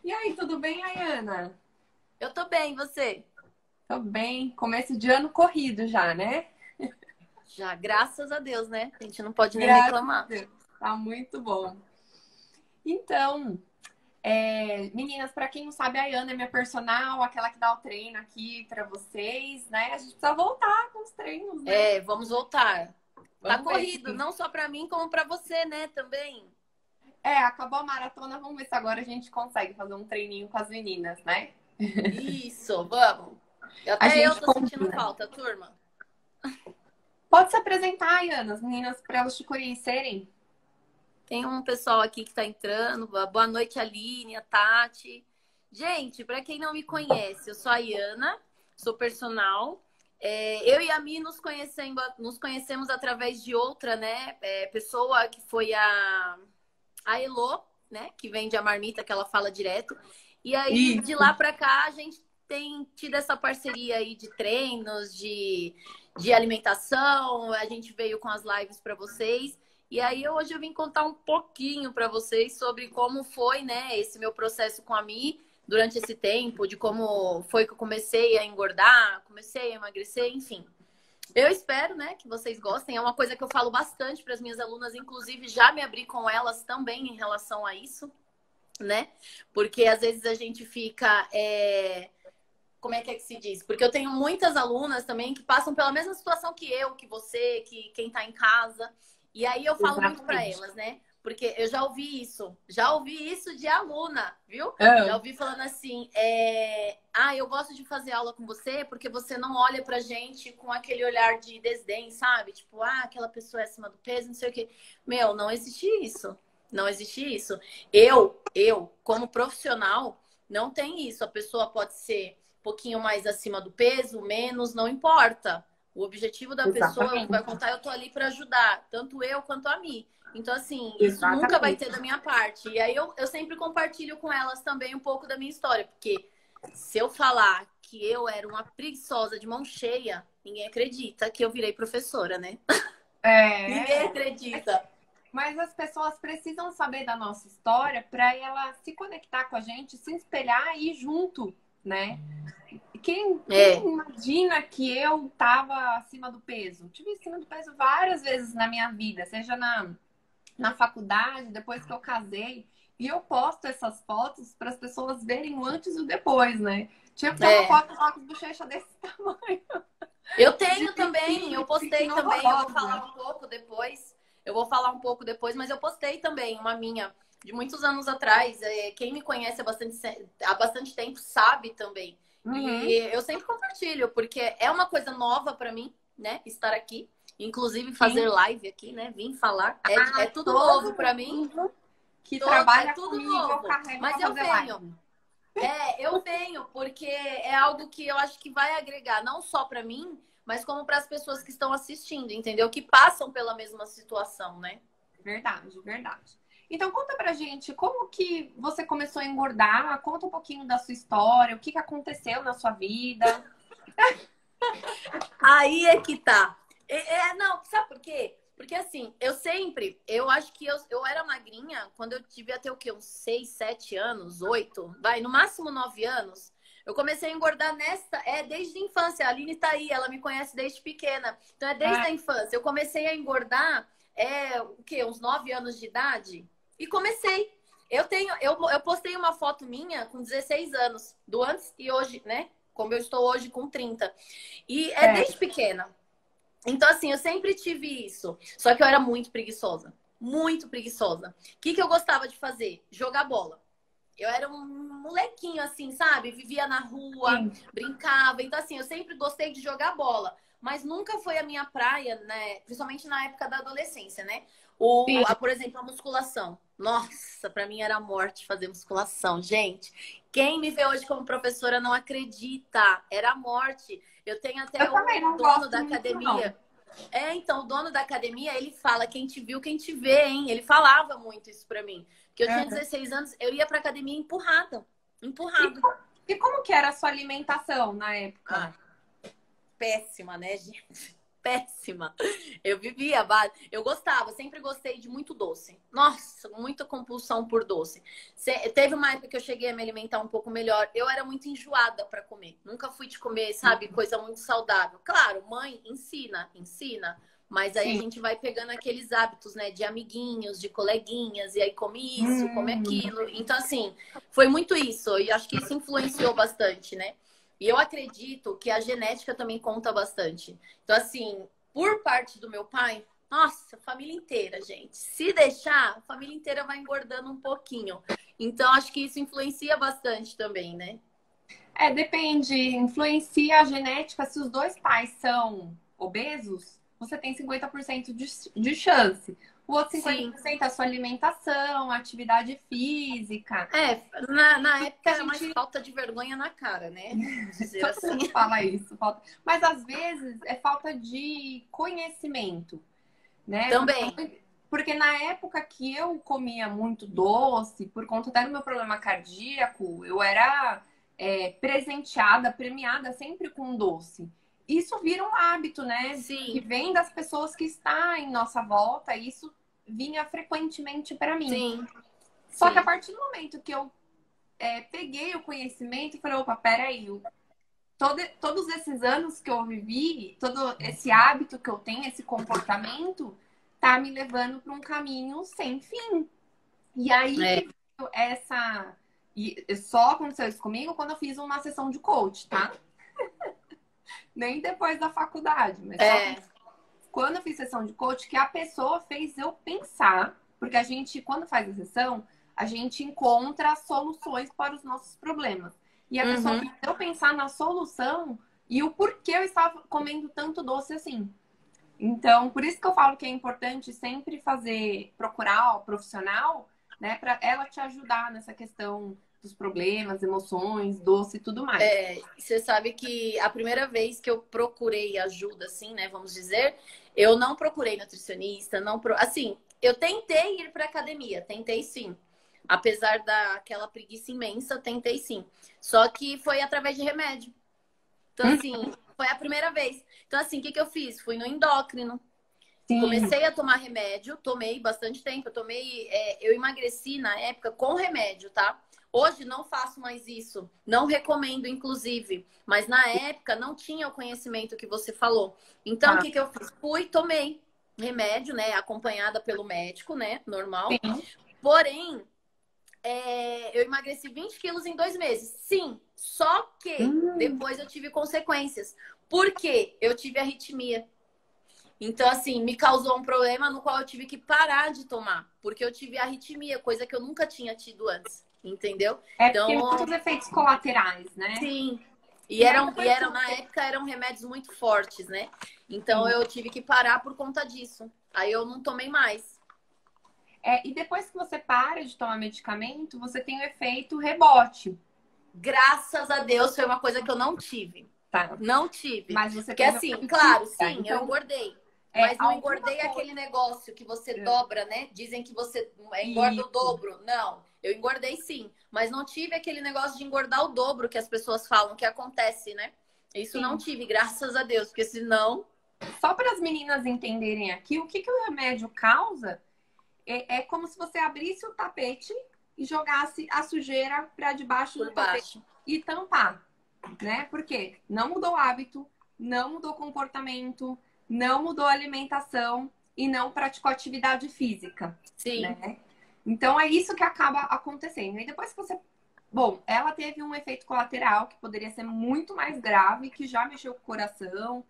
E aí, tudo bem, Ayana? Eu tô bem, e você? Tô bem. Começo de ano corrido já, né? Já, graças a Deus, né? A gente não pode nem Graças a reclamar. Deus. Tá muito bom. Então, meninas, pra quem não sabe, a Ayana é minha personal, aquela que dá o treino aqui pra vocês, né? A gente precisa voltar com os treinos, né? É, vamos voltar. Tá Vamos ver corrido, se. não só pra mim, como pra você, né? Também. Acabou a maratona, vamos ver se agora a gente consegue fazer um treininho com as meninas, né? Isso, vamos. A Até eu gente tô sentindo combina. falta, turma. Pode se apresentar, Ayana, as meninas, pra elas te conhecerem. Tem um pessoal aqui que tá entrando. Boa noite, Aline, a Tati. Gente, pra quem não me conhece, eu sou a Iana, sou personal. Eu e a Mi nos conhecemos através de outra, né? Pessoa que foi a Elô, né? Que vende a marmita, que ela fala direto. E aí, de Isso. lá pra cá, a gente tem tido essa parceria aí de treinos, de alimentação. A gente veio com as lives para vocês. E aí, hoje eu vim contar um pouquinho para vocês sobre como foi, né, esse meu processo com a Mi durante esse tempo, de como foi que eu comecei a engordar, comecei a emagrecer, enfim. Eu espero, né, que vocês gostem. É uma coisa que eu falo bastante para as minhas alunas, inclusive já me abri com elas também em relação a isso, né? Porque às vezes a gente fica. Como é que se diz? Porque eu tenho muitas alunas também que passam pela mesma situação que eu, que você, que quem tá em casa. E aí eu falo muito para Exatamente. elas, né? Porque eu já ouvi isso de aluna, viu? Já Ah, ouvi falando assim, eu gosto de fazer aula com você porque você não olha pra gente com aquele olhar de desdém, sabe? Tipo, aquela pessoa é acima do peso, não sei o quê. Meu, não existe isso. Não existe isso. Como profissional, não tem isso. A pessoa pode ser um pouquinho mais acima do peso, menos, não importa. O objetivo da pessoa, o que vai exatamente. contar, eu tô ali para ajudar, tanto eu quanto a mim. Então, assim, isso nunca vai ter Exatamente. da minha parte. E aí eu sempre compartilho com elas também um pouco da minha história, porque se eu falar que eu era uma preguiçosa de mão cheia, ninguém acredita que eu virei professora, né? Ninguém É, acredita. mas as pessoas precisam saber da nossa história para ela se conectar com a gente, se espelhar e ir junto, né? Quem É, imagina que eu estava acima do peso? Tive acima do peso várias vezes na minha vida, seja na faculdade, depois que eu casei. E eu posto essas fotos para as pessoas verem o antes e o depois, né? Tinha que ter uma é. foto lá com bochecha desse tamanho, Eu de tenho também, biquíni, eu postei biquíni também, eu vou horrorosa. falar um pouco depois. Eu vou falar um pouco depois, mas eu postei também uma minha de muitos anos atrás. Quem me conhece há bastante tempo sabe também. E Uhum. eu sempre compartilho, porque é uma coisa nova para mim, né? Estar aqui, inclusive fazer Sim. live aqui, né? Vim falar. É tudo novo Todo para mim, mundo que é trabalha tudo comigo eu novo. carrego Mas para eu fazer venho. live. Eu venho, porque é algo que eu acho que vai agregar, não só para mim, mas como para as pessoas que estão assistindo, entendeu? Que passam pela mesma situação, né? Verdade, verdade. Então conta pra gente como que você começou a engordar, conta um pouquinho da sua história, o que que aconteceu na sua vida. Aí é que tá. Não, sabe por quê? Porque assim, eu acho que eu era magrinha quando eu devia ter o quê? Uns 6, 7 anos, 8, vai, no máximo 9 anos. Eu comecei a engordar desde a infância. A Aline tá aí, ela me conhece desde pequena. Então é desde Ah, a infância. Eu comecei a engordar, o quê? Uns 9 anos de idade. E comecei. Eu postei uma foto minha com 16 anos, do antes e hoje, né? Como eu estou hoje com 30. E é é. desde pequena. Então, assim, eu sempre tive isso. Só que eu era muito preguiçosa. Muito preguiçosa. O que eu gostava de fazer? Jogar bola. Eu era um molequinho, assim, sabe? Vivia na rua, Sim, brincava. Então, assim, eu sempre gostei de jogar bola. Mas nunca foi a minha praia, né? Principalmente na época da adolescência, né? sim. Por exemplo, a musculação. Nossa, pra mim era a morte fazer musculação. Gente, quem me vê hoje como professora não acredita. Era a morte. Eu tenho Eu até também o não dono gosto da muito, não. academia. Então, o dono da academia, ele fala, quem te viu, quem te vê, hein? Ele falava muito isso pra mim. Porque eu tinha Uhum. 16 anos, eu ia pra academia empurrada. E, Empurrada. e como que era a sua alimentação na época? Ah, péssima, né, gente? péssima. Eu vivia, eu gostava, sempre gostei de muito doce. Nossa, muita compulsão por doce. Teve uma época que eu cheguei a me alimentar um pouco melhor. Eu era muito enjoada para comer. Nunca fui de comer, sabe, coisa muito saudável. Claro, mãe ensina, ensina. Mas aí a Sim. gente vai pegando aqueles hábitos, né, de amiguinhos, de coleguinhas, e aí come isso, come aquilo. Então, assim, foi muito isso. E acho que isso influenciou bastante, né? E eu acredito que a genética também conta bastante. Então, assim, por parte do meu pai, nossa, família inteira, gente. Se deixar, a família inteira vai engordando um pouquinho. Então, acho que isso influencia bastante também, né? Depende, influencia a genética. Se os dois pais são obesos, você tem 50% de chance. O outro Sim. 50% é a sua alimentação, atividade física. Na época A era mais gente falta de vergonha na cara, né? Vamos dizer todo assim. mundo fala isso, mas às vezes é falta de conhecimento, né? Também. Porque na época que eu comia muito doce, por conta até do meu problema cardíaco, eu era presenteada, premiada sempre com doce. Isso vira um hábito, né? Que Sim, vem das pessoas que estão em nossa volta, e isso vinha frequentemente para mim. sim, Só que a sim. partir do momento que eu peguei o conhecimento e falei, opa, peraí, todos esses anos que eu vivi, todo esse hábito que eu tenho, esse comportamento, tá me levando para um caminho sem fim. E aí É, que veio essa. E só aconteceu isso comigo quando eu fiz uma sessão de coach, tá? Nem depois da faculdade, mas só é, quando eu fiz sessão de coach que a pessoa fez eu pensar, porque a gente, quando faz a sessão, a gente encontra soluções para os nossos problemas. E a pessoa uhum, fez eu pensar na solução e o porquê eu estava comendo tanto doce assim. Então, por isso que eu falo que é importante sempre procurar o profissional, né, para ela te ajudar nessa questão dos problemas, emoções, doce e tudo mais. você sabe que a primeira vez que eu procurei ajuda, assim, né, vamos dizer, eu não procurei nutricionista, assim, eu tentei ir para academia, tentei sim. Apesar daquela preguiça imensa, tentei sim. Só que foi através de remédio. Então, assim, foi a primeira vez. Então, assim, o que que eu fiz? Fui no endócrino. Sim, Comecei a tomar remédio, tomei bastante tempo. Eu emagreci na época com remédio, tá? Hoje não faço mais isso, não recomendo, inclusive. Mas na época não tinha o conhecimento que você falou. Então, o tá. que que eu fiz? Fui, tomei remédio, né? Acompanhada pelo médico, né? Normal. Sim. Porém, eu emagreci 20 quilos em 2 meses. Sim, só que Hum, depois eu tive consequências. Por quê? Eu tive arritmia. Então, assim, me causou um problema no qual eu tive que parar de tomar, porque eu tive arritmia, coisa que eu nunca tinha tido antes, entendeu? porque tem Então, muitos efeitos colaterais, né? sim. E E aí eram, e depois que eram, na você. época, eram remédios muito fortes, né? Então, Sim. eu tive que parar por conta disso. Aí eu não tomei mais. E depois que você para de tomar medicamento, você tem o efeito rebote, Graças a Deus, foi uma coisa que eu não tive. tá? Não tive. Mas você Porque teve uma assim, claro, arritmia. sim, eu Então, engordei. Mas não alguma engordei coisa. aquele negócio que você dobra, né? Dizem que você engorda o Isso. dobro. Não, eu engordei sim. Mas não tive aquele negócio de engordar o dobro que as pessoas falam que acontece, né? Isso não Sim. tive, graças a Deus. Porque senão. Só para as meninas entenderem aqui, o que que o remédio causa é como se você abrisse o tapete e jogasse a sujeira para debaixo do Por tapete baixo. e tampar, né? Porque não mudou o hábito, não mudou o comportamento, não mudou a alimentação e não praticou atividade física, Sim, né? Então é isso que acaba acontecendo. E depois que você. Bom, ela teve um efeito colateral que poderia ser muito mais grave, que já mexeu com o coração.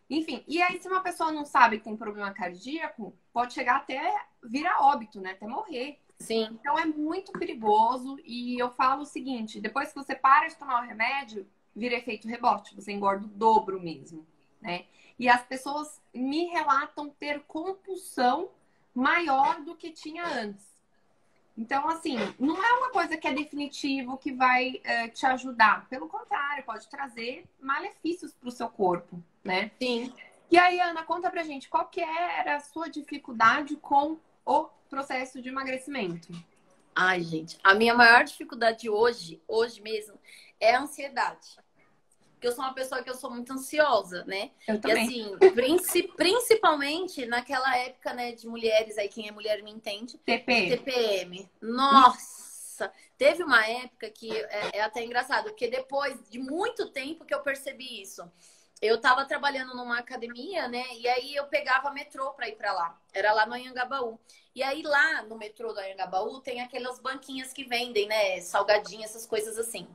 Enfim, e aí se uma pessoa não sabe que tem problema cardíaco, pode chegar até virar óbito, né? Até morrer. sim, Então é muito perigoso e eu falo o seguinte, depois que você para de tomar o remédio, vira efeito rebote, você engorda o dobro mesmo, né? E as pessoas me relatam ter compulsão maior do que tinha antes. Então, assim, não é uma coisa que é definitivo, que vai te ajudar. Pelo contrário, pode trazer malefícios para o seu corpo, né? sim. E aí, Ana, conta pra gente, qual que era a sua dificuldade com o processo de emagrecimento? Ai, gente, a minha maior dificuldade hoje mesmo, é a ansiedade. porque eu sou uma pessoa que eu sou muito ansiosa, né? Eu E também. assim, principalmente naquela época, né, de mulheres, aí quem é mulher me entende, de TP. TPM. Nossa! Teve uma época que é até engraçado, porque depois de muito tempo que eu percebi isso. Eu tava trabalhando numa academia, né? E aí eu pegava metrô para ir para lá. Era lá no Anhangabaú. E aí lá no metrô do Anhangabaú tem aquelas banquinhas que vendem, né? Salgadinho, essas coisas assim.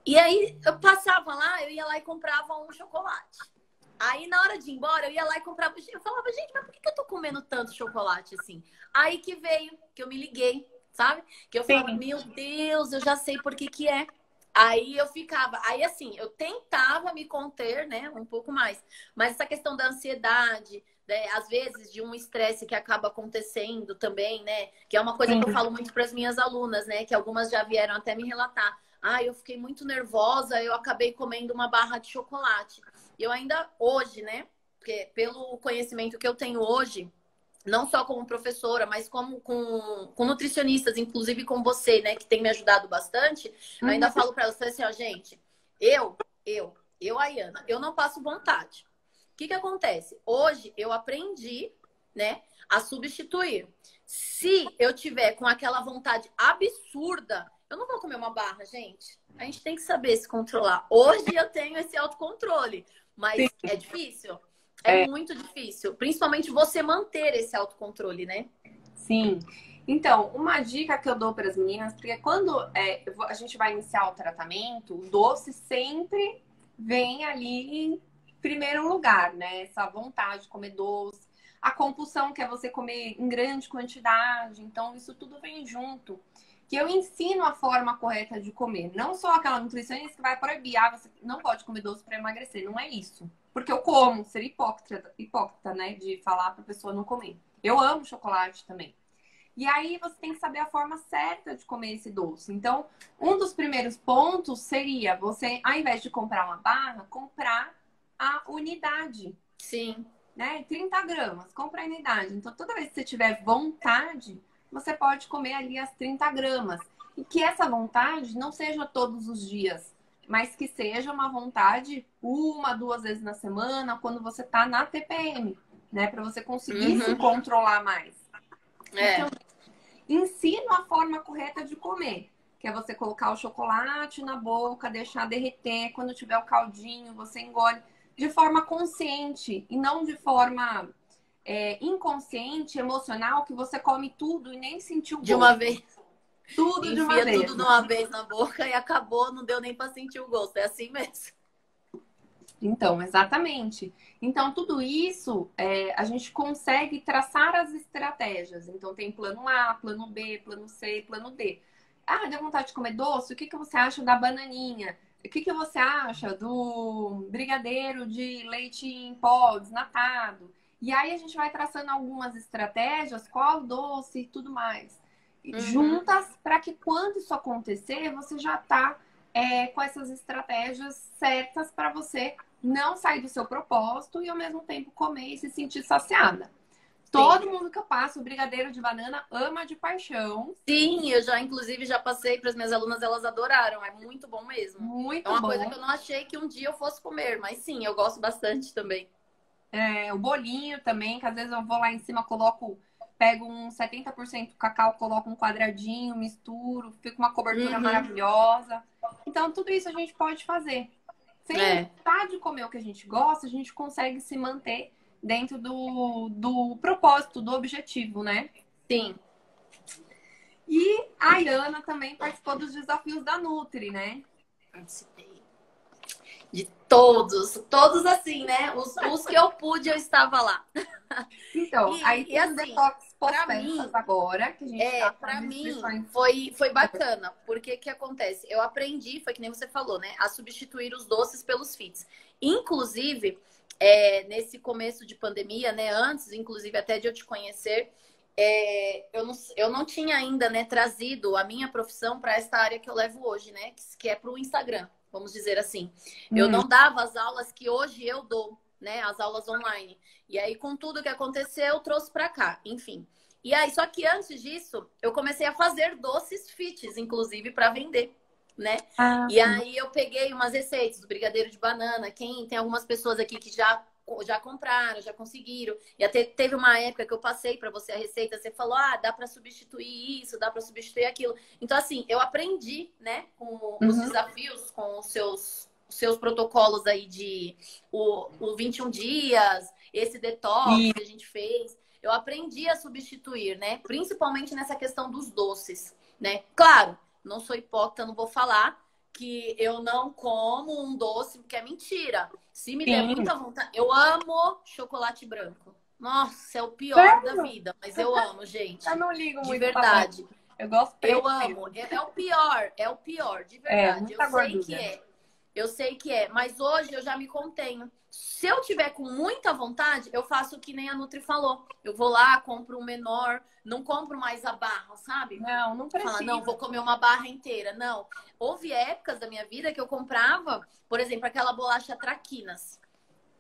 E aí eu passava lá, eu ia lá e comprava um chocolate. Aí na hora de ir embora, eu ia lá e comprava. Eu falava, gente, mas por que eu tô comendo tanto chocolate assim? Aí que veio, que eu me liguei, sabe? Que eu falava, Sim. meu Deus, eu já sei por que que é. Aí eu ficava, aí assim, eu tentava me conter, né, um pouco mais. Mas essa questão da ansiedade, né, às vezes de um estresse que acaba acontecendo também, né, que é uma coisa que eu Sim. falo muito para as minhas alunas, né, que algumas já vieram até me relatar. Ah, eu fiquei muito nervosa, eu acabei comendo uma barra de chocolate. Eu ainda hoje, né, porque pelo conhecimento que eu tenho hoje, não só como professora, mas como com nutricionistas, inclusive com você, né, que tem me ajudado bastante, eu Uhum. ainda falo para elas, falei assim, ó, gente, Ayana, eu não passo vontade. O que que acontece? Hoje eu aprendi, né, a substituir. Se eu tiver com aquela vontade absurda, eu não vou comer uma barra, gente. A gente tem que saber se controlar. Hoje eu tenho esse autocontrole, mas é difícil. É É, muito difícil, principalmente você manter esse autocontrole, né? sim. Então, uma dica que eu dou para as meninas, porque quando a gente vai iniciar o tratamento, o doce sempre vem ali em primeiro lugar, né? Essa vontade de comer doce, a compulsão que é você comer em grande quantidade. Então, isso tudo vem junto. Que eu ensino a forma correta de comer. Não só aquela nutricionista que vai proibir, você não pode comer doce para emagrecer. Não é isso. Porque eu como, ser hipócrita, né? De falar para a pessoa não comer. Eu amo chocolate também. E aí você tem que saber a forma certa de comer esse doce. Então, um dos primeiros pontos seria você, ao invés de comprar uma barra, comprar a unidade, Sim. né? 30 gramas, compra a unidade. Então, toda vez que você tiver vontade, você pode comer ali as 30 gramas. E que essa vontade não seja todos os dias, mas que seja uma vontade uma, duas vezes na semana, quando você tá na TPM, né? Para você conseguir se Uhum. controlar mais. É. Ensino a forma correta de comer, que é você colocar o chocolate na boca, deixar derreter, quando tiver o caldinho, você engole de forma consciente e não de forma inconsciente, emocional, que você come tudo e nem sentiu o De uma gosto. vez. Tudo de uma Enfia vez. tudo de uma vez na boca e acabou, não deu nem para sentir o gosto. É assim mesmo. Então, exatamente. Então, tudo isso a gente consegue traçar as estratégias. Então, tem plano A, plano B, plano C, plano D. Ah, deu vontade de comer doce? O que que você acha da bananinha? O que que você acha do brigadeiro de leite em pó, desnatado? E aí a gente vai traçando algumas estratégias, qual doce e tudo mais. Uhum. Juntas, para que quando isso acontecer, você já está com essas estratégias certas para você não sair do seu propósito e ao mesmo tempo comer e se sentir saciada. Sim. Todo mundo que eu passo o brigadeiro de banana ama de paixão. Sim, eu já, inclusive, já passei para as minhas alunas, elas adoraram. É muito bom mesmo. É Muito uma coisa que bom. eu não achei que um dia eu fosse comer, mas sim, eu gosto bastante também. O bolinho também, que às vezes eu vou lá em cima, pego um 70% cacau, coloco um quadradinho, misturo, fica uma cobertura Uhum. maravilhosa. Então, tudo isso a gente pode fazer. Sem É, deixar de comer o que a gente gosta, a gente consegue se manter dentro do propósito, do objetivo, né? sim. E a Ayana também participou dos desafios da Nutri, né? Participei. De todos, todos assim, né? Os que eu pude, eu estava lá. Então, aí E tem um assim, detox para pós-festas mim, agora, que a gente tá com para as mim inscrições. foi bacana, porque que acontece? Eu aprendi, foi que nem você falou, né, a substituir os doces pelos fits. Inclusive, nesse começo de pandemia, né, antes, inclusive até de eu te conhecer, eu não tinha ainda, né, trazido a minha profissão para esta área que eu levo hoje, né, que é para o Instagram, vamos dizer assim. Eu Hum, não dava as aulas que hoje eu dou, né, as aulas online. E aí, com tudo que aconteceu, eu trouxe para cá, enfim. E aí, só que antes disso, eu comecei a fazer doces fits, inclusive, para vender. né? Ah, E aí eu peguei umas receitas do brigadeiro de banana. Quem tem algumas pessoas aqui que já compraram, já conseguiram. E até teve uma época que eu passei para você a receita, você falou: "Ah, dá para substituir isso, dá para substituir aquilo". Então assim, eu aprendi, né, com os uhum. desafios, com os seus protocolos aí de o 21 dias, esse detox E que a gente fez. Eu aprendi a substituir, né? Principalmente nessa questão dos doces, né? Claro, não sou hipócrita, não vou falar que eu não como um doce, porque é mentira. Se me der sim. muita vontade, eu amo chocolate branco. Nossa, é o pior da Sério? vida, mas eu amo, Eu gente. não ligo De muito pra branco. verdade. Eu gosto Eu preto amo. mesmo. É o pior, de É, verdade. Eu muita sei que gordura. é. Eu sei que é, mas hoje eu já me contenho. Se eu tiver com muita vontade, eu faço o que nem a Nutri falou. Eu vou lá, compro um menor, não compro mais a barra, sabe? Não, não Fala, não, precisa. vou comer uma barra inteira. Não. Houve épocas da minha vida que eu comprava, por exemplo, aquela bolacha Traquinas.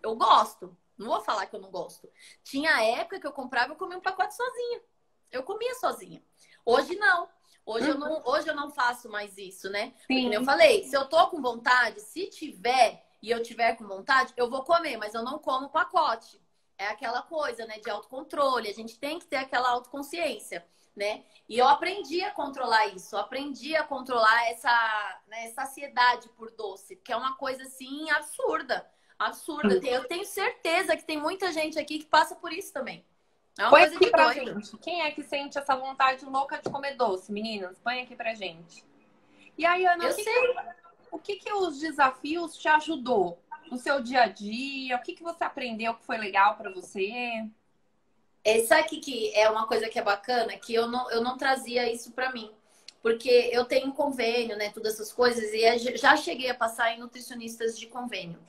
Eu gosto. Não vou falar que eu não gosto. Tinha época que eu comprava e eu comia um pacote sozinha. Eu comia sozinha. Hoje não. Uhum. Hoje eu não faço mais isso, né? Porque como eu Sim. falei, se eu tô com vontade, se tiver e eu tiver com vontade, eu vou comer, mas eu não como pacote. É aquela coisa, né, de autocontrole. A gente tem que ter aquela autoconsciência, né? E eu aprendi a controlar isso, eu aprendi a controlar essa, né, saciedade por doce, que é uma coisa assim absurda, absurda. Eu tenho certeza que tem muita gente aqui que passa por isso também. É uma Põe coisa aqui de pra doido. gente. Quem é que sente essa vontade louca de comer doce, meninas? Põe aqui pra gente. E aí, Ana, Eu sei. o que que os desafios te ajudou no seu dia a dia? O que que você aprendeu que foi legal pra você? Sabe que é uma coisa que é bacana? Que eu não trazia isso pra mim. Porque eu tenho convênio, né? Todas essas coisas. E já cheguei a passar em nutricionistas de convênio.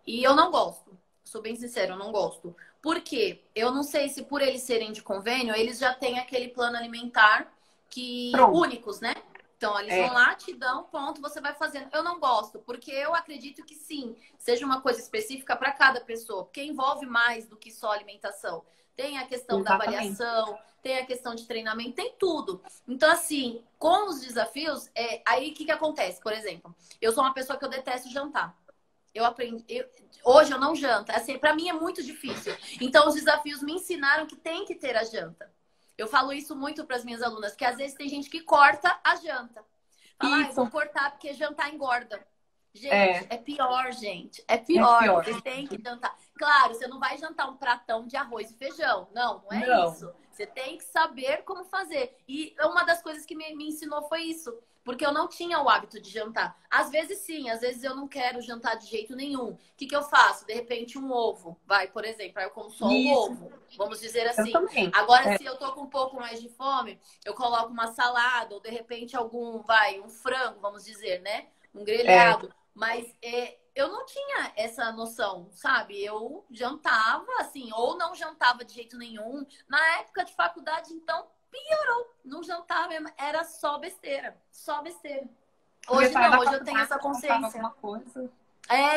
E eu não gosto. Sou bem sincero, eu não gosto. Por quê? Eu não sei se por eles serem de convênio, eles já têm aquele plano alimentar que Pronto. únicos, né? Então, eles vão É, lá, te dão, pronto, você vai fazendo. Eu não gosto, porque eu acredito que sim, seja uma coisa específica para cada pessoa, porque envolve mais do que só alimentação. Tem a questão da exatamente. avaliação, tem a questão de treinamento, tem tudo. Então, assim, com os desafios, aí o que acontece? Por exemplo, eu sou uma pessoa que eu detesto jantar. Eu aprendi. Hoje eu não janto. Assim, para mim é muito difícil. Então, os desafios me ensinaram que tem que ter a janta. Eu falo isso muito para as minhas alunas, que às vezes tem gente que corta a janta. Fala, eu vou Isso. cortar porque jantar engorda. Gente, É, é pior, gente. É é pior. pior. Vocês têm que jantar. Claro, você não vai jantar um pratão de arroz e feijão. Não, não é Não. isso. Você tem que saber como fazer. E uma das coisas que me ensinou foi isso. Porque eu não tinha o hábito de jantar. Às vezes sim, às vezes eu não quero jantar de jeito nenhum. O que eu faço? De repente um ovo. Vai, por exemplo, aí eu como só o Isso. ovo. Vamos dizer Eu assim. também. Agora, É, se eu tô com um pouco mais de fome, eu coloco uma salada, ou de repente um frango, vamos dizer, né? Um é. grelhado. Mas eu não tinha essa noção, sabe? Eu jantava assim, ou não jantava de jeito nenhum. Na época de faculdade, então, piorou. Não jantava mesmo, era só besteira. Só besteira. Porque Hoje sai não, da hoje eu tenho faculdade, essa comprava consciência. alguma coisa.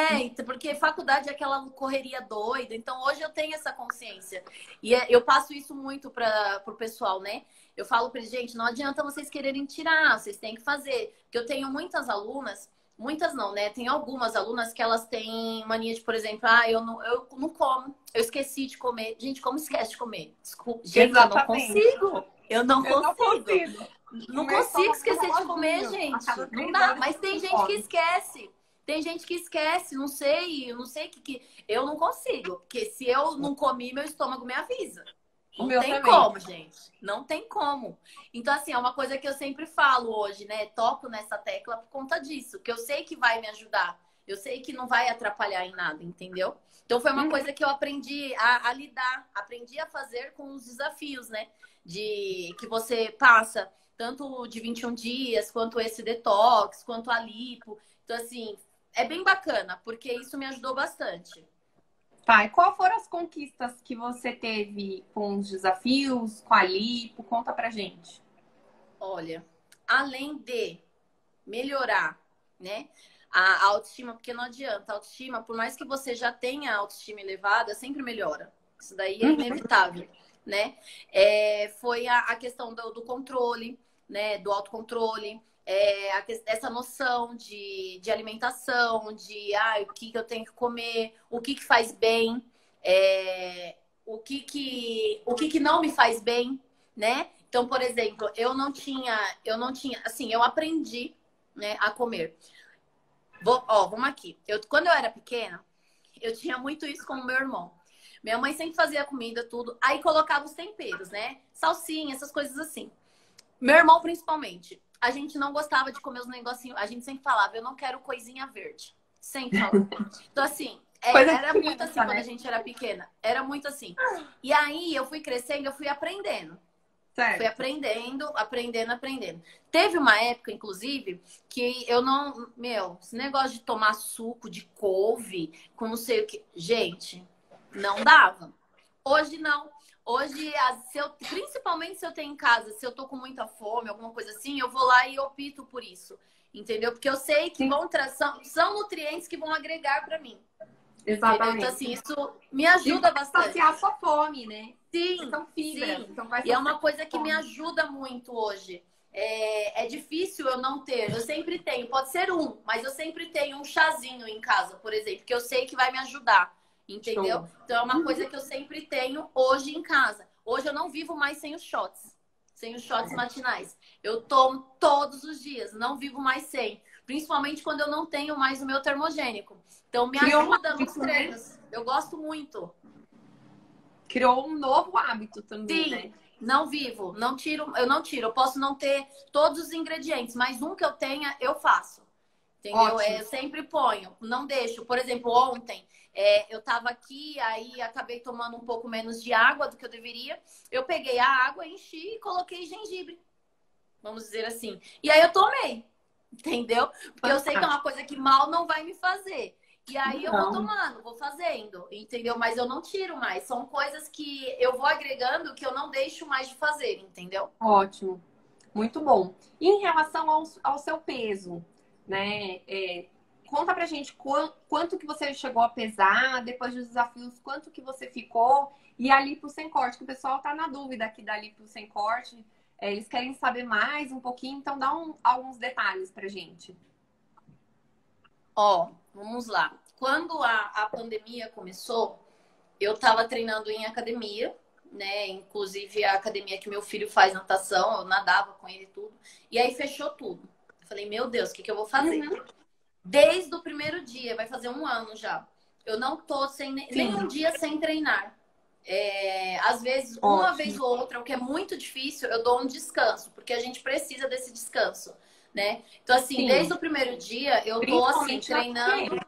Então, porque faculdade é aquela correria doida. Então, hoje eu tenho essa consciência. E eu passo isso muito para o pessoal, né? Eu falo para eles, gente, não adianta vocês quererem tirar, vocês têm que fazer. Porque eu tenho muitas alunas, muitas não, né? Tem algumas alunas que elas têm mania de, por exemplo, eu não como, eu esqueci de comer. Gente, como esquece de comer? Desculpa. Gente, eu não Exatamente. consigo. Eu não Eu não consigo. consigo. O Não meu consigo estômago é um esquecer de comer, reloginho. A cada gente. Não 3 dá. horas eu Mas tô tem com gente que fome. esquece. Tem gente que esquece, não sei, eu não sei que eu não consigo, porque se eu não comi, meu estômago me avisa. O Não meu tem também. como, gente. Não tem como. Então, assim, é uma coisa que eu sempre falo hoje, né? Toco nessa tecla por conta disso, que eu sei que vai me ajudar. Eu sei que não vai atrapalhar em nada, entendeu? Então, foi uma Uhum. coisa que eu aprendi a lidar, aprendi a fazer com os desafios, né? De que você passa, tanto de 21 dias, quanto esse detox, quanto a lipo. Então, assim, é bem bacana, porque isso me ajudou bastante. Tá, e qual foram as conquistas que você teve com os desafios, com a lipo? Conta pra gente. Olha, além de melhorar, né, a autoestima, porque não adianta, a autoestima, por mais que você já tenha a autoestima elevada, sempre melhora. Isso daí é Uhum. inevitável, né? Foi a questão do controle, né, do autocontrole. essa noção de alimentação, o que eu tenho que comer, o que faz bem, o que não me faz bem, né? Então, por exemplo, eu não tinha, assim, eu aprendi, né, a comer. Vamos aqui. Quando eu era pequena, eu tinha muito isso com o meu irmão. Minha mãe sempre fazia comida, tudo, aí colocava os temperos, né? Salsinha, essas coisas assim. Meu irmão, principalmente. A gente não gostava de comer os negocinhos. A gente sempre falava, eu não quero coisinha verde. Sempre falava. Então, assim, era muito assim quando a gente era pequena. Era muito assim. E aí, eu fui crescendo, eu fui aprendendo. Certo. Fui aprendendo. Teve uma época, inclusive, que eu não... esse negócio de tomar suco de couve com não sei o que... Gente, não dava. Hoje, não. Hoje, principalmente se eu tenho em casa, se eu tô com muita fome, alguma coisa assim, eu vou lá e opto por isso. Entendeu? Porque eu sei que são nutrientes que vão agregar para mim. Exatamente. Então, assim, isso me ajuda bastante. Saciar a sua fome, né? Sim, são fibras. sim. Então vai e é uma coisa que me ajuda muito hoje. É difícil eu não ter. Eu sempre tenho. Pode ser mas eu sempre tenho um chazinho em casa, por exemplo, que eu sei que vai me ajudar. Entendeu? Show. Então é uma coisa que eu sempre tenho hoje em casa. Hoje eu não vivo mais sem os shots. Sem os shots matinais. Eu tomo todos os dias. Não vivo mais sem. Principalmente quando eu não tenho mais o meu termogênico. Então me ajuda nos treinos. Eu gosto muito. Criou um novo hábito também, Sim, né? não vivo, não tiro, eu não tiro. Eu posso não ter todos os ingredientes, mas um que eu tenha, eu faço. Entendeu? Eu sempre ponho, não deixo. Por exemplo, ontem eu tava aqui, aí acabei tomando um pouco menos de água do que eu deveria. Eu peguei a água, enchi e coloquei gengibre. Vamos dizer assim. E aí eu tomei, entendeu? Porque eu sei que é uma coisa que mal não vai me fazer. E aí eu vou tomando, vou fazendo, entendeu? Mas eu não tiro mais. São coisas que eu vou agregando que eu não deixo mais de fazer, entendeu? Ótimo. Muito bom. E em relação ao seu peso, né? Conta pra gente quanto que você chegou a pesar, depois dos desafios, quanto que você ficou. E a lipo sem corte, que o pessoal tá na dúvida aqui da lipo sem corte. Eles querem saber mais um pouquinho, então dá alguns detalhes pra gente. Vamos lá. Quando a pandemia começou, eu tava treinando em academia, né? Inclusive a academia que meu filho faz natação, eu nadava com ele e tudo. E aí fechou tudo. Eu falei, meu Deus, o que eu vou fazer? Desde o primeiro dia, vai fazer 1 ano já. Eu não tô nenhum dia sem treinar. Às vezes, uma vez ou outra, o que é muito difícil, eu dou um descanso, porque a gente precisa desse descanso, né? Então, assim, desde o primeiro dia, eu tô assim, treinando.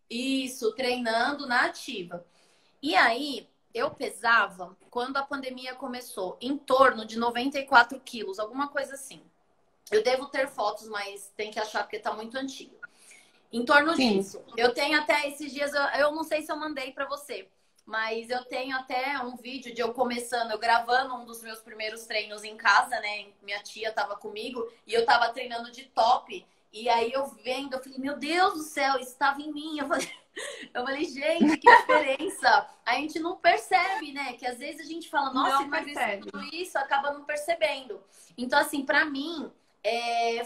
Isso, treinando na ativa. E aí, eu pesava, quando a pandemia começou, em torno de 94 quilos, alguma coisa assim. Eu devo ter fotos, mas tem que achar porque tá muito antigo. Em torno disso. Eu tenho até esses dias, eu não sei se eu mandei pra você, mas eu tenho até um vídeo de eu começando, eu gravando um dos meus primeiros treinos em casa, né? Minha tia tava comigo e eu tava treinando de top. E aí eu vendo, eu falei, meu Deus do céu, isso tava em mim. Eu falei, gente, que diferença. A gente não percebe, né? Que às vezes a gente fala, nossa, emagreci tudo isso, acaba não percebendo. Então, assim, pra mim,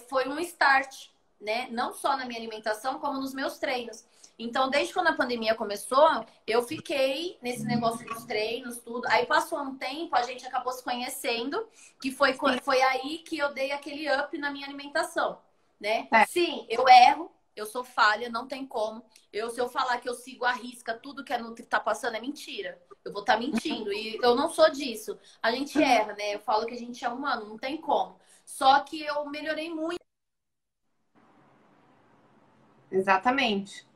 foi um start, né? Não só na minha alimentação, como nos meus treinos. Então, desde quando a pandemia começou, eu fiquei nesse negócio dos treinos, tudo. Aí passou um tempo, a gente acabou se conhecendo, que foi aí que eu dei aquele up na minha alimentação, né? Sim, eu erro, eu sou falha, não tem como. Se eu falar que eu sigo à risca tudo que a Nutri tá passando, é mentira. Eu vou estar mentindo. E eu não sou disso. A gente erra, né? Eu falo que a gente é humano, não tem como. Só que eu melhorei muito. Exatamente.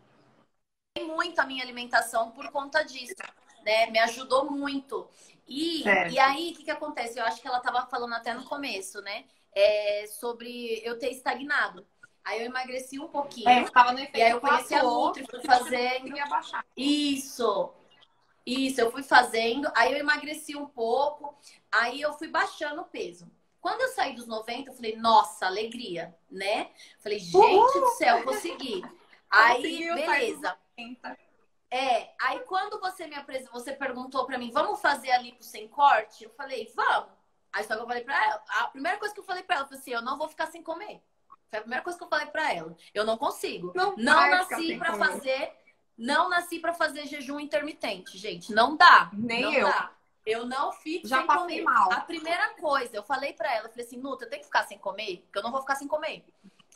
Muito a minha alimentação por conta disso, né? Me ajudou muito. E aí, o que acontece? Eu acho que ela estava falando até no começo, né? Sobre eu ter estagnado. Aí eu emagreci um pouquinho. Tava no efeito e aí eu conheci a Nutri, fui fazendo. Isso, eu fui fazendo. Aí eu emagreci um pouco. Aí eu fui baixando o peso. Quando eu saí dos 90, eu falei, nossa, alegria, né? Falei, gente do céu, consegui. Aí, beleza. Aí quando você me apresentou, você perguntou pra mim, vamos fazer a lipo sem corte? Eu falei, vamos. Aí só que eu falei pra ela, a primeira coisa que eu falei pra ela foi assim, eu não vou ficar sem comer. Foi a primeira coisa que eu falei pra ela. Eu não consigo. Não Não vai ficar nasci sem pra comer. fazer. Não nasci pra fazer jejum intermitente, gente. Não dá. Nem não eu. dá. Eu não fico Já sem passei comer. mal. A primeira coisa, eu falei pra ela, eu falei assim, Nuta, eu tenho que ficar sem comer? Porque eu não vou ficar sem comer.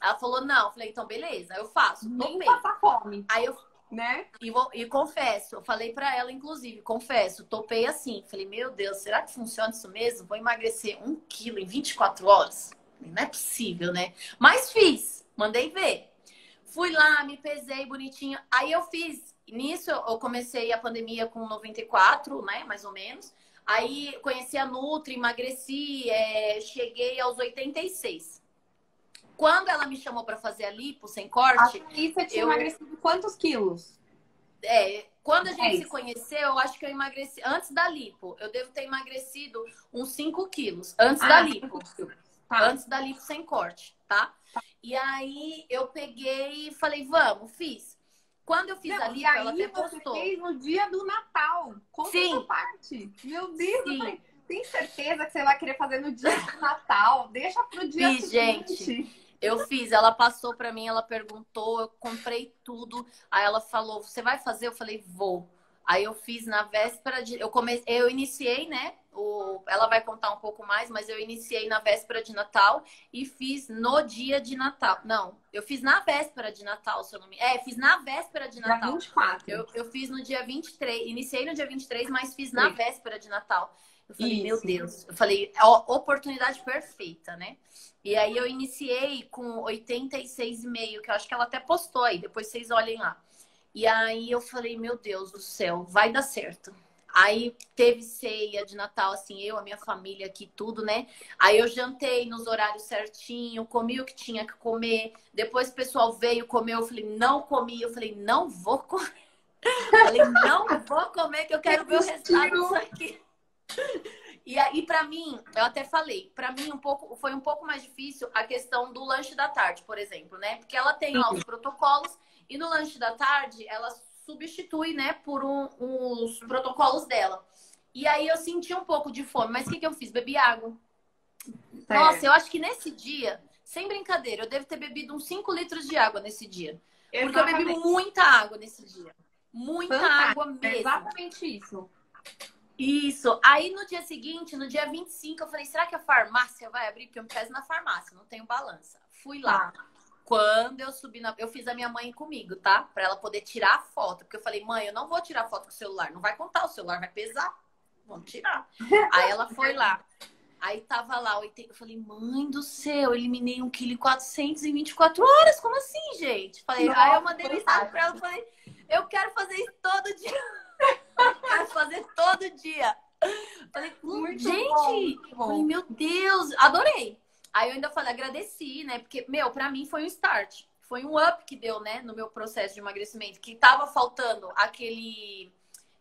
Ela falou, não. Eu falei, então beleza, eu faço. Nem Topei. passar fome, Aí eu né? e confesso, eu falei pra ela, inclusive, confesso, topei assim. Falei, meu Deus, será que funciona isso mesmo? Vou emagrecer 1 quilo em 24 horas? Não é possível, né? Mas fiz, mandei ver. Fui lá, me pesei bonitinho. Aí eu fiz. Nisso eu comecei a pandemia com 94, né? Mais ou menos. Aí conheci a Nutri, emagreci, cheguei aos 86. Quando ela me chamou pra fazer a lipo sem corte, Até aí você tinha eu emagrecido quantos quilos? quando a gente se 10. conheceu, eu acho que eu emagreci antes da lipo. Eu devo ter emagrecido uns 5 quilos antes da lipo. 5 quilos. Tá. Antes da lipo sem corte, tá? E aí eu peguei e falei, vamos, fiz. Quando eu fiz Não, a e lipo, ela aí até você postou. fez no dia do Natal. Conta Sim. essa parte. Meu Deus, eu Sim. falei, tem certeza que você vai querer fazer no dia do Natal? Deixa pro dia Fiz, seguinte. gente. Eu fiz, ela passou pra mim, ela perguntou, eu comprei tudo. Aí ela falou, você vai fazer? Eu falei, vou. Aí eu fiz na véspera de... Eu iniciei, né? Ela vai contar um pouco mais, mas eu iniciei na véspera de Natal e fiz no dia de Natal. Não, eu fiz na véspera de Natal, se eu não me... fiz na véspera de Dia Natal. 24. Eu fiz no dia 23, iniciei no dia 23, mas fiz na véspera de Natal. Eu falei, meu Isso. Deus. Eu falei, ó, oportunidade perfeita, né? E aí eu iniciei com 86,5, que eu acho que ela até postou aí, depois vocês olhem lá. E aí eu falei, meu Deus do céu, vai dar certo. Aí teve ceia de Natal, assim, eu, a minha família aqui, tudo, né? Aí eu jantei nos horários certinho, comi o que tinha que comer. Depois o pessoal veio comer, eu falei, não comi. Eu falei, não vou comer. Falei, não vou comer, que eu quero ver o resultado disso aqui. E aí, pra mim, eu até falei, pra mim foi um pouco mais difícil a questão do lanche da tarde, por exemplo, né? Porque ela tem lá os protocolos e no lanche da tarde ela substitui, né, por os protocolos dela. E aí eu senti um pouco de fome, mas o que eu fiz? Bebi água. Nossa, eu acho que nesse dia, sem brincadeira, eu devo ter bebido uns 5 litros de água nesse dia. Porque eu bebi muita água nesse dia. Muita água mesmo. É exatamente isso. Isso. Aí no dia seguinte, no dia 25, eu falei, será que a farmácia vai abrir? Porque eu me peso na farmácia, não tenho balança. Fui lá. Quando eu subi eu fiz a minha mãe comigo, tá? Pra ela poder tirar a foto. Porque eu falei, mãe, eu não vou tirar foto com o celular. Não vai contar, o celular vai pesar. Vamos tirar. Aí ela foi lá. Aí tava lá, eu falei, mãe do céu, eu eliminei 1,4 kg em 24 horas. Como assim, gente? Falei, aí eu mandei mensagem pra ela, falei, eu quero fazer isso todo dia. Quero fazer todo dia. Falei, gente, bom. Falei, meu Deus, adorei. Aí eu ainda falei, agradeci, né? Porque, pra mim foi um start. Foi um up que deu, né? No meu processo de emagrecimento. Que tava faltando aquele...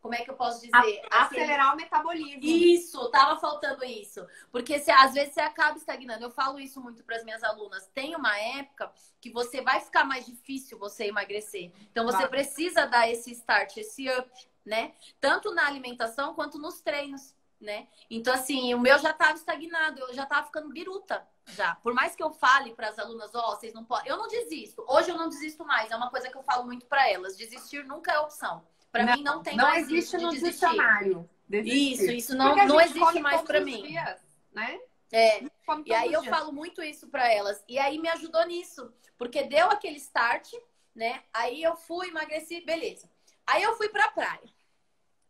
Como é que eu posso dizer? Acelerar o metabolismo. Isso, tava faltando isso. Porque às vezes você acaba estagnando. Eu falo isso muito para as minhas alunas. Tem uma época que você vai ficar mais difícil você emagrecer. Então você precisa dar esse start, esse up, né? Tanto na alimentação quanto nos treinos, né? Então, assim, o meu já tava estagnado, eu já tava ficando biruta já. Por mais que eu fale para as alunas, vocês não podem. Eu não desisto. Hoje eu não desisto mais. É uma coisa que eu falo muito para elas. Desistir nunca é opção. Pra mim não tem mais existe isso no de desistir. dicionário. Isso não existe mais pra mim. Dias, né? E aí eu falo muito isso pra elas. E aí me ajudou nisso. Porque deu aquele start, né? Aí eu fui, emagreci, beleza. Aí eu fui pra praia.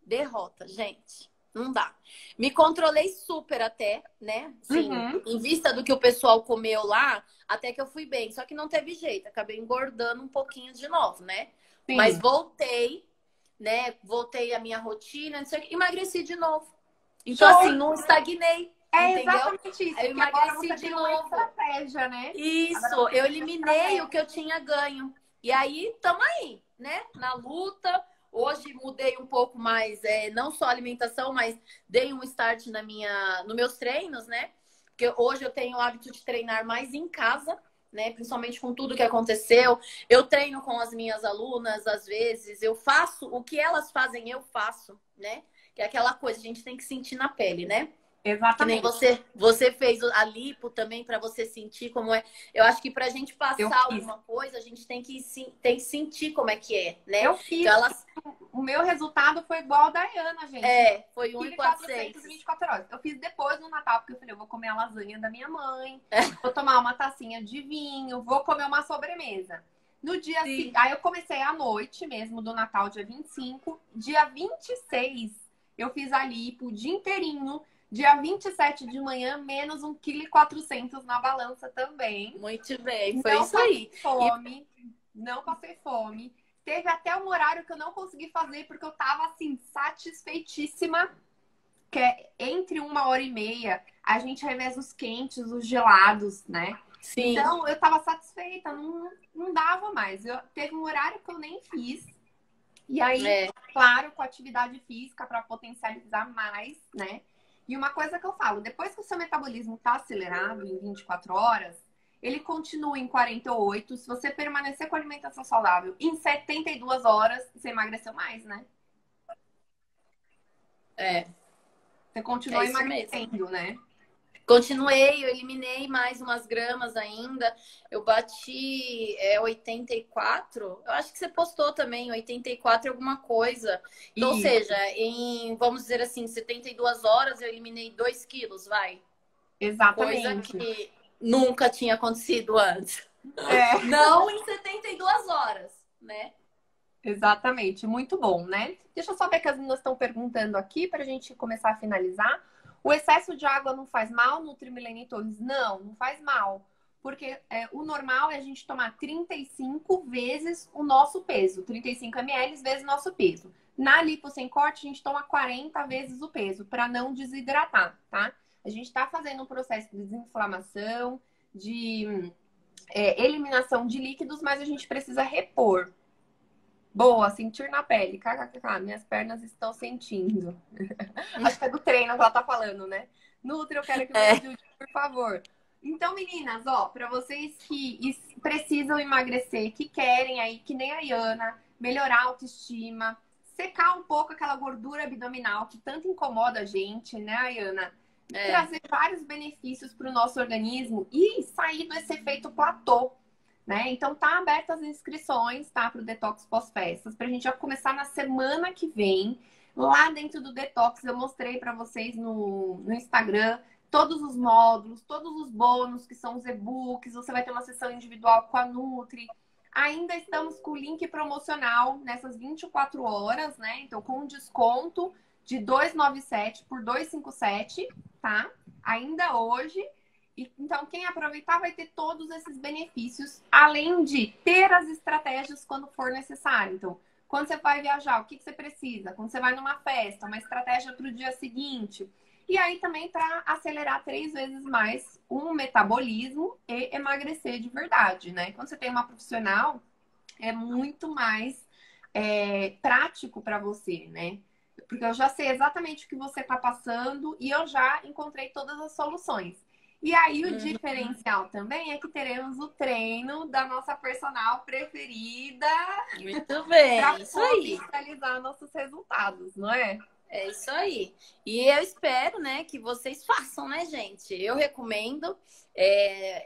Derrota, gente. Não dá. Me controlei super até, né? Sim, em vista do que o pessoal comeu lá, até que eu fui bem. Só que não teve jeito. Acabei engordando um pouquinho de novo, né? Sim. Mas voltei, né? Voltei à minha rotina, não sei o que, emagreci de novo. Então, assim, não estagnei. Entendeu? Exatamente isso. Eu emagreci de novo. Estratégia, né? Isso, eu eliminei o que eu tinha ganho. E aí, tamo aí, né? Na luta. Hoje mudei um pouco mais, não só a alimentação, mas dei um start nos meus treinos, né? Porque hoje eu tenho o hábito de treinar mais em casa, né? Principalmente com tudo que aconteceu. Eu treino com as minhas alunas, às vezes. Eu faço o que elas fazem, eu faço, né? Que é aquela coisa, a gente tem que sentir na pele, né? Que nem Exatamente. você fez a lipo também para você sentir como é. Eu acho que pra gente Eu passar fiz. alguma coisa, a gente tem que sentir como é que é, né? Eu Então fiz. elas O meu resultado foi igual ao da Ana, gente. foi um e 1.400 em quatrocentos. 24 horas. Eu fiz depois no Natal, porque eu falei, eu vou comer a lasanha da minha mãe, vou tomar uma tacinha de vinho, vou comer uma sobremesa. No dia seguinte, Sim. aí eu comecei à noite mesmo do Natal, dia 25. Dia 26, eu fiz a lipo o dia inteirinho. Dia 27 de manhã, menos 1,4 kg na balança também. Muito bem, foi Não isso passei aí. E fome, não passei fome. Teve até um horário que eu não consegui fazer, porque eu tava, assim, satisfeitíssima, que é entre 1 hora e meia, a gente reveza os quentes, os gelados, né? sim, Então, eu tava satisfeita, não dava mais. Teve um horário que eu nem fiz. E aí, é, claro, com atividade física para potencializar mais, né? E uma coisa que eu falo, depois que o seu metabolismo está acelerado em 24 horas, ele continua em 48. Se você permanecer com alimentação saudável, em 72 horas, você emagreceu mais, né? é, Você é continua isso mesmo. emagrecendo, né? Continuei, eu eliminei mais umas gramas ainda. Eu bati 84. Eu acho que você postou também, 84 e alguma coisa. Então, ou E seja, vamos dizer assim, 72 horas eu eliminei 2 quilos, vai. Coisa exatamente. que nunca tinha acontecido antes. É, Não em 72 horas, né? exatamente. Muito bom, né? Deixa eu só ver que as meninas estão perguntando aqui para a gente começar a finalizar. O excesso de água não faz mal, Nutrimilene Torres? Não, não faz mal. Porque o normal é a gente tomar 35 vezes o nosso peso. 35 ml vezes o nosso peso. Na lipo sem corte, a gente toma 40 vezes o peso, para não desidratar, tá? A gente está fazendo um processo de desinflamação, de eliminação de líquidos, mas a gente precisa repor. Boa, sentir na pele. KKK, minhas pernas estão sentindo. Acho que é do treino que ela tá falando, né? Nutri, eu quero que me É, ajude, por favor. Então, meninas, ó, para vocês que precisam emagrecer, que querem aí, que nem a Iana, melhorar a autoestima, secar um pouco aquela gordura abdominal que tanto incomoda a gente, né, Ayana? é. Trazer vários benefícios para o nosso organismo e sair desse efeito platô, né? Então tá abertas as inscrições, tá? Para o Detox pós-festas, para a gente já começar na semana que vem. Lá dentro do Detox eu mostrei para vocês no Instagram todos os módulos, todos os bônus que são os e-books. Você vai ter uma sessão individual com a Nutri. Ainda estamos com o link promocional nessas 24 horas, né? Então com desconto de 297 por 257, tá? Ainda hoje. Então, quem aproveitar vai ter todos esses benefícios, além de ter as estratégias quando for necessário. Então, quando você vai viajar, o que você precisa? Quando você vai numa festa, uma estratégia para o dia seguinte. E aí também para acelerar 3 vezes mais o metabolismo e emagrecer de verdade, né? Quando você tem uma profissional, é muito mais prático para você, né? Porque eu já sei exatamente o que você está passando e eu já encontrei todas as soluções. E aí, o Uhum. diferencial também é que teremos o treino da nossa personal preferida Muito para bem, isso aí. potencializar nossos resultados, não é? É isso aí. E eu espero, né, que vocês façam, né, gente? Eu recomendo.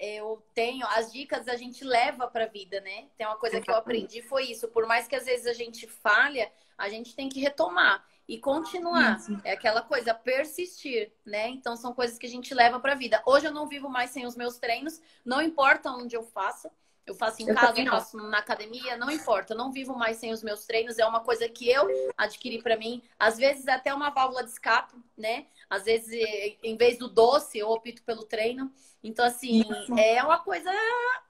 Eu tenho as dicas a gente leva para a vida, né? Tem uma coisa que eu Exatamente. aprendi foi isso. Por mais que às vezes a gente falha, a gente tem que retomar e continuar. Isso. É aquela coisa persistir, né? Então são coisas que a gente leva para a vida. Hoje eu não vivo mais sem os meus treinos, não importa onde eu faça. Eu faço em Eu casa, eu também não. faço na academia, não importa. Eu não vivo mais sem os meus treinos. É uma coisa que eu adquiri para mim. Às vezes até uma válvula de escape, né? Às vezes, em vez do doce, eu opto pelo treino. Então, assim, Isso. é uma coisa,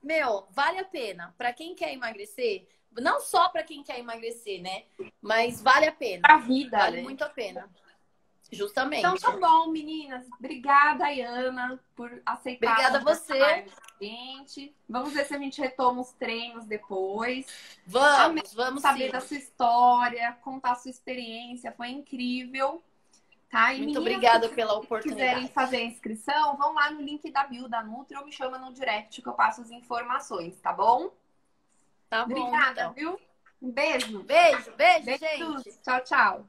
meu, vale a pena. Para quem quer emagrecer, não só para quem quer emagrecer, né? Mas vale a pena. Pra vida, Vale né? muito a pena. Então Justamente. tá bom, meninas. Obrigada, Ayana, por aceitar Obrigada a conversar você. com a gente. Vamos ver se a gente retoma os treinos depois. Amei Vamos, vamos saber da sim. sua história, contar a sua experiência, foi incrível, tá? E Muito meninas que obrigada pela quiserem oportunidade. fazer a inscrição, vão lá no link da bio da Nutri ou me chama no direct que eu passo as informações, tá bom? Tá bom, Obrigada, então. viu? Um beijo. Beijo, beijo, Beijos. gente. Tchau, tchau.